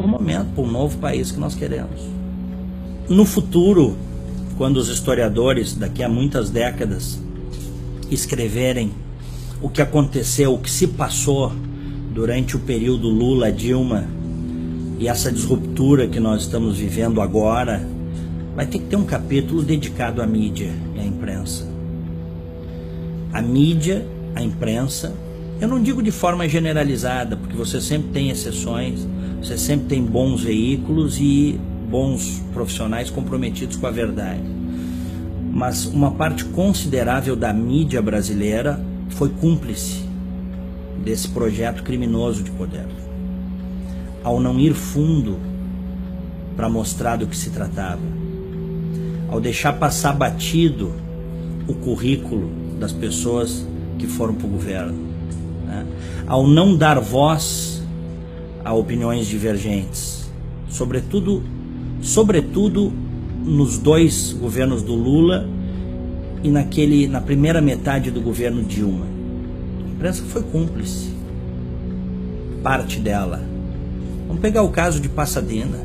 novo momento, para um novo país que nós queremos. No futuro, quando os historiadores, daqui a muitas décadas, escreverem o que aconteceu, o que se passou durante o período Lula-Dilma e essa disruptura que nós estamos vivendo agora, vai ter que ter um capítulo dedicado à mídia e à imprensa. A mídia, a imprensa, eu não digo de forma generalizada, porque você sempre tem exceções, você sempre tem bons veículos e bons profissionais comprometidos com a verdade. Mas uma parte considerável da mídia brasileira foi cúmplice desse projeto criminoso de poder, ao não ir fundo para mostrar do que se tratava, ao deixar passar batido o currículo das pessoas que foram para o governo, né? Ao não dar voz a opiniões divergentes, sobretudo nos dois governos do Lula e na primeira metade do governo Dilma. A imprensa foi cúmplice, parte dela. Vamos pegar o caso de Passadena.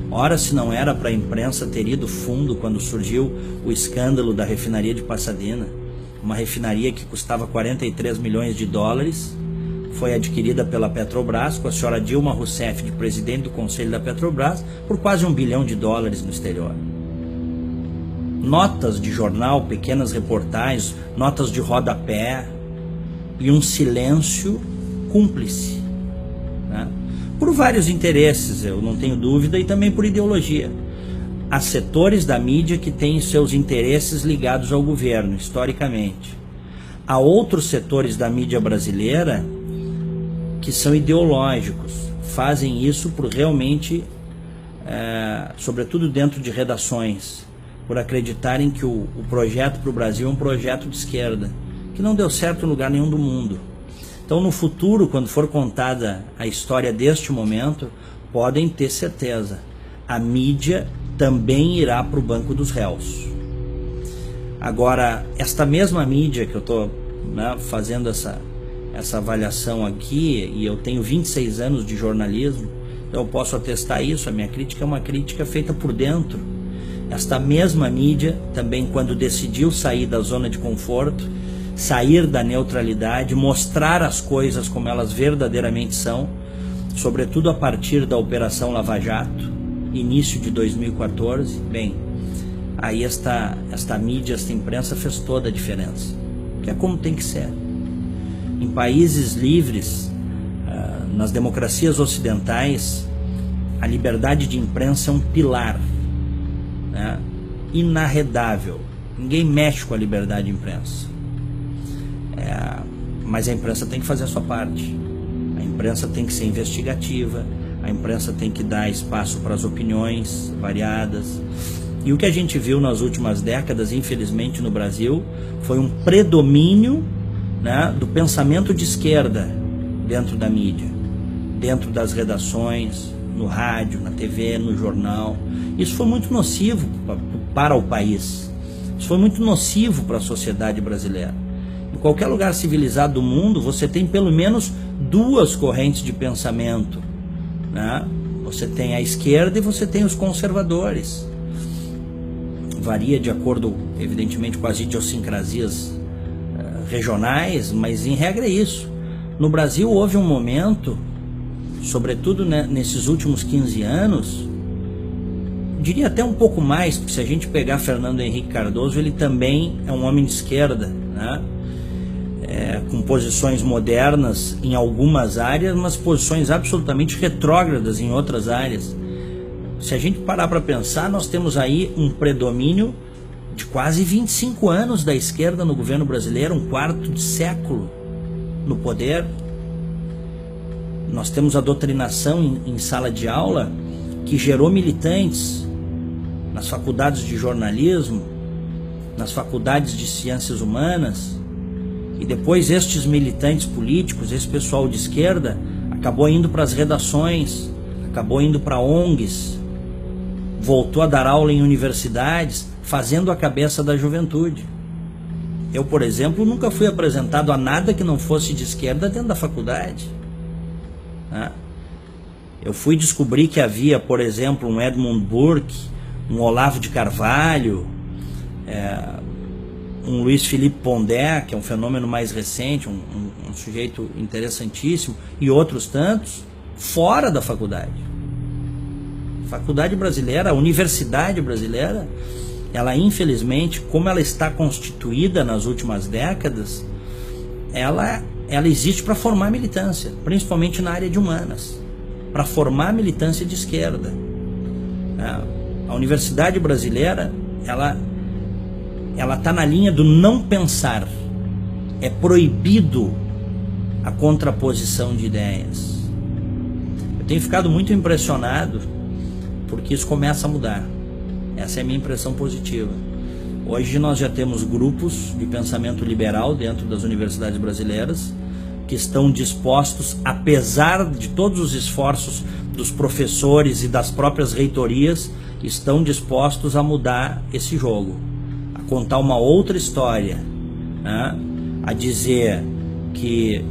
Ora, se não era para a imprensa ter ido fundo quando surgiu o escândalo da refinaria de Passadena, uma refinaria que custava 43 milhões de dólares, foi adquirida pela Petrobras, com a senhora Dilma Rousseff de presidente do conselho da Petrobras, por quase $1 bilhão no exterior. Notas de jornal, pequenas reportagens, notas de rodapé e um silêncio cúmplice, né? Por vários interesses, eu não tenho dúvida, e também por ideologia. Há setores da mídia que têm seus interesses ligados ao governo, historicamente. Há outros setores da mídia brasileira que são ideológicos, fazem isso por realmente, sobretudo dentro de redações, por acreditarem que o projeto para o Brasil é um projeto de esquerda, que não deu certo em lugar nenhum do mundo. Então, no futuro, quando for contada a história deste momento, podem ter certeza, a mídia também irá para o banco dos réus. Agora, esta mesma mídia que eu estou, né, fazendo essa avaliação aqui, e eu tenho 26 anos de jornalismo, então eu posso atestar isso, a minha crítica é uma crítica feita por dentro. Esta mesma mídia também, quando decidiu sair da zona de conforto, sair da neutralidade, mostrar as coisas como elas verdadeiramente são, sobretudo a partir da Operação Lava Jato, início de 2014, bem, aí esta mídia, esta imprensa fez toda a diferença, que é como tem que ser. Em países livres, nas democracias ocidentais, a liberdade de imprensa é um pilar, né, inarredável. Ninguém mexe com a liberdade de imprensa. Mas a imprensa tem que fazer a sua parte. A imprensa tem que ser investigativa, a imprensa tem que dar espaço para as opiniões variadas. E o que a gente viu nas últimas décadas, infelizmente no Brasil, foi um predomínio, né, do pensamento de esquerda dentro da mídia, dentro das redações, no rádio, na TV, no jornal. Isso foi muito nocivo para o país. Isso foi muito nocivo para a sociedade brasileira. Em qualquer lugar civilizado do mundo, você tem pelo menos duas correntes de pensamento, né? Você tem a esquerda e você tem os conservadores. Varia de acordo, evidentemente, com as idiosincrasias regionais, mas em regra é isso. No Brasil houve um momento, sobretudo, né, nesses últimos 15 anos, diria até um pouco mais, porque se a gente pegar Fernando Henrique Cardoso, ele também é um homem de esquerda, né? Com posições modernas em algumas áreas, mas posições absolutamente retrógradas em outras áreas. Se a gente parar para pensar, nós temos aí um predomínio de quase 25 anos da esquerda no governo brasileiro, um quarto de século no poder. Nós temos a doutrinação em sala de aula que gerou militantes nas faculdades de jornalismo, nas faculdades de ciências humanas, e depois estes militantes políticos, esse pessoal de esquerda, acabou indo para as redações, acabou indo para ONGs, voltou a dar aula em universidades, fazendo a cabeça da juventude. Eu, por exemplo, nunca fui apresentado a nada que não fosse de esquerda dentro da faculdade, né? Eu fui descobrir que havia, por exemplo, um Edmund Burke, um Olavo de Carvalho, um Luiz Felipe Pondé, que é um fenômeno mais recente, um sujeito interessantíssimo, e outros tantos, fora da faculdade. A faculdade brasileira, a universidade brasileira, ela infelizmente, como ela está constituída nas últimas décadas, ela existe para formar militância, principalmente na área de humanas, para formar militância de esquerda. A universidade brasileira, ela está na linha do não pensar. É proibido a contraposição de ideias. Eu tenho ficado muito impressionado porque isso começa a mudar. Essa é a minha impressão positiva. Hoje nós já temos grupos de pensamento liberal dentro das universidades brasileiras que estão dispostos, apesar de todos os esforços dos professores e das próprias reitorias, estão dispostos a mudar esse jogo, a contar uma outra história, né? A dizer que,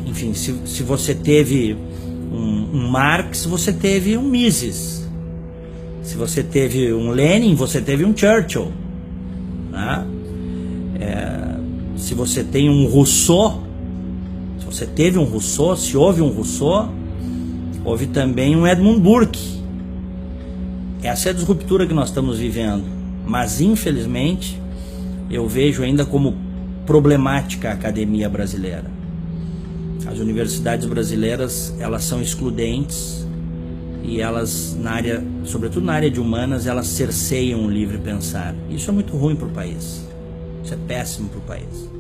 enfim, se você teve um Marx, você teve um Mises. Se você teve um Lenin, você teve um Churchill, né? Se você tem um Rousseau, se você teve um Rousseau, se houve um Rousseau, houve também um Edmund Burke. Essa é a disruptura que nós estamos vivendo, mas infelizmente eu vejo ainda como problemática a academia brasileira. As universidades brasileiras, elas são excludentes e elas, sobretudo na área de humanas, elas cerceiam o livre pensar. Isso é muito ruim para o país, isso é péssimo para o país.